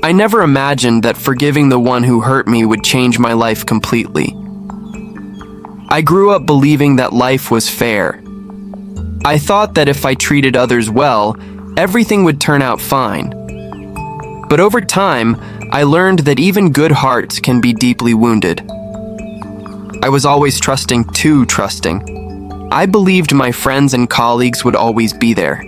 I never imagined that forgiving the one who hurt me would change my life completely. I grew up believing that life was fair. I thought that if I treated others well, everything would turn out fine. But over time, I learned that even good hearts can be deeply wounded. I was always too trusting. I believed my friends and colleagues would always be there.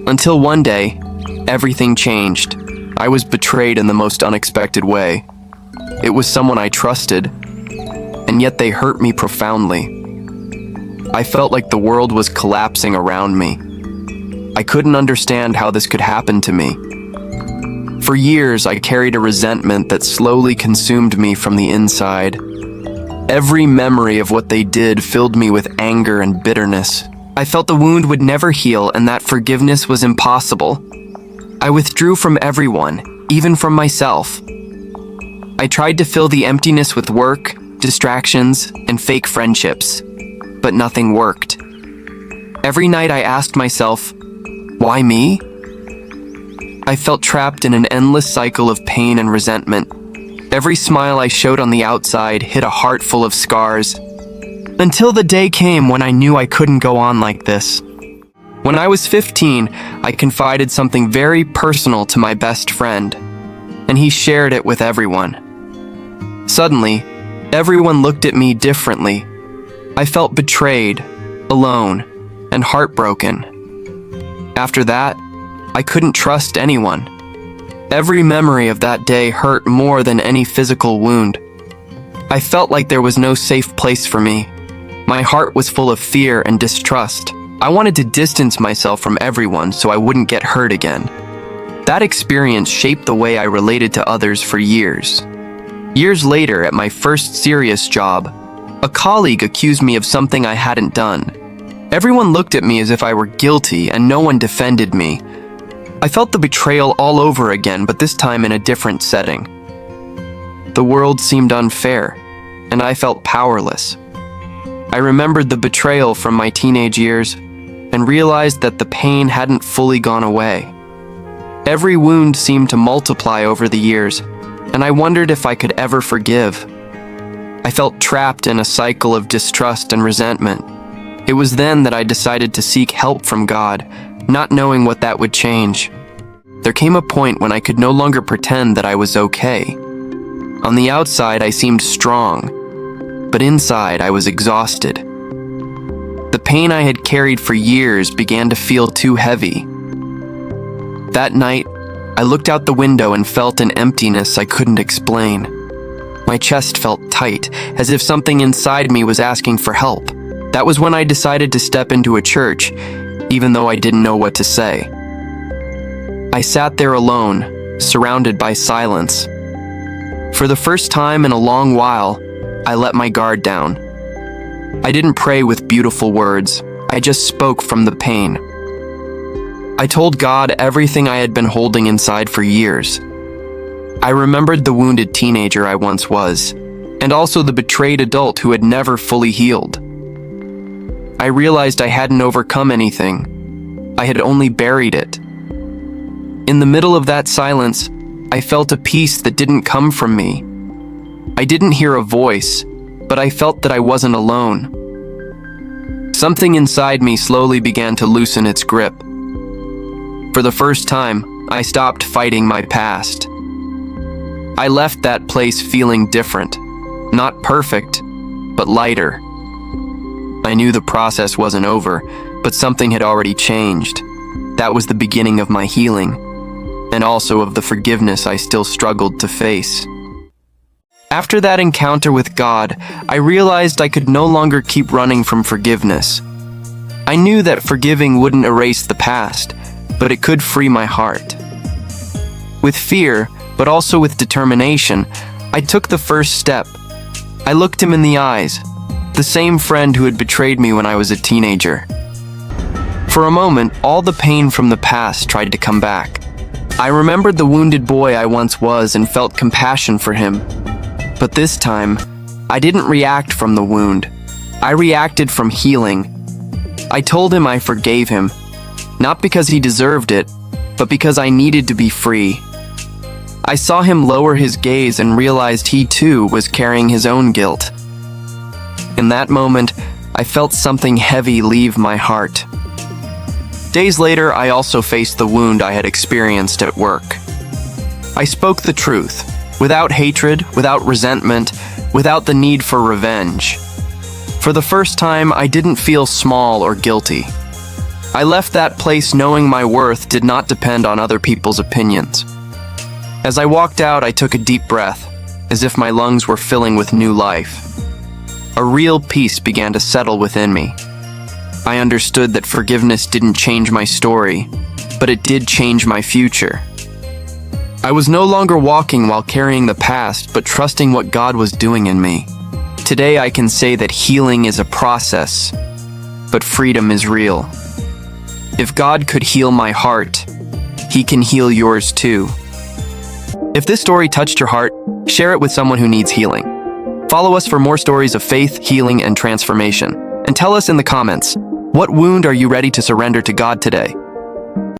Until one day, everything changed. I was betrayed in the most unexpected way. It was someone I trusted, and yet they hurt me profoundly. I felt like the world was collapsing around me. I couldn't understand how this could happen to me. For years, I carried a resentment that slowly consumed me from the inside. Every memory of what they did filled me with anger and bitterness. I felt the wound would never heal and that forgiveness was impossible. I withdrew from everyone, even from myself. I tried to fill the emptiness with work, distractions, and fake friendships, but nothing worked. Every night I asked myself, why me? I felt trapped in an endless cycle of pain and resentment. Every smile I showed on the outside hid a heart full of scars. Until the day came when I knew I couldn't go on like this. When I was 15, I confided something very personal to my best friend, and he shared it with everyone. Suddenly, everyone looked at me differently. I felt betrayed, alone, and heartbroken. After that, I couldn't trust anyone. Every memory of that day hurt more than any physical wound. I felt like there was no safe place for me. My heart was full of fear and distrust. I wanted to distance myself from everyone so I wouldn't get hurt again. That experience shaped the way I related to others for years. Years later, at my first serious job, a colleague accused me of something I hadn't done. Everyone looked at me as if I were guilty and no one defended me. I felt the betrayal all over again, but this time in a different setting. The world seemed unfair, and I felt powerless. I remembered the betrayal from my teenage years and realized that the pain hadn't fully gone away. Every wound seemed to multiply over the years, and I wondered if I could ever forgive. I felt trapped in a cycle of distrust and resentment. It was then that I decided to seek help from God, not knowing what that would change. There came a point when I could no longer pretend that I was okay. On the outside, I seemed strong, but inside, I was exhausted. The pain I had carried for years began to feel too heavy. That night, I looked out the window and felt an emptiness I couldn't explain. My chest felt tight, as if something inside me was asking for help. That was when I decided to step into a church, even though I didn't know what to say. I sat there alone, surrounded by silence. For the first time in a long while, I let my guard down. I didn't pray with beautiful words. I just spoke from the pain. I told God everything I had been holding inside for years. I remembered the wounded teenager I once was, and also the betrayed adult who had never fully healed. I realized I hadn't overcome anything. I had only buried it. In the middle of that silence, I felt a peace that didn't come from me. I didn't hear a voice, but I felt that I wasn't alone. Something inside me slowly began to loosen its grip. For the first time, I stopped fighting my past. I left that place feeling different, not perfect, but lighter. I knew the process wasn't over, but something had already changed. That was the beginning of my healing, and also of the forgiveness I still struggled to face. After that encounter with God, I realized I could no longer keep running from forgiveness. I knew that forgiving wouldn't erase the past, but it could free my heart. With fear, but also with determination, I took the first step. I looked him in the eyes, the same friend who had betrayed me when I was a teenager. For a moment, all the pain from the past tried to come back. I remembered the wounded boy I once was and felt compassion for him. But this time, I didn't react from the wound. I reacted from healing. I told him I forgave him, not because he deserved it, but because I needed to be free. I saw him lower his gaze and realized he too was carrying his own guilt. In that moment, I felt something heavy leave my heart. Days later, I also faced the wound I had experienced at work. I spoke the truth, without hatred, without resentment, without the need for revenge. For the first time, I didn't feel small or guilty. I left that place knowing my worth did not depend on other people's opinions. As I walked out, I took a deep breath, as if my lungs were filling with new life. A real peace began to settle within me. I understood that forgiveness didn't change my story, but it did change my future. I was no longer walking while carrying the past, but trusting what God was doing in me. Today I can say that healing is a process, but freedom is real. If God could heal my heart, He can heal yours too. If this story touched your heart, share it with someone who needs healing. Follow us for more stories of faith, healing, and transformation. And tell us in the comments, what wound are you ready to surrender to God today?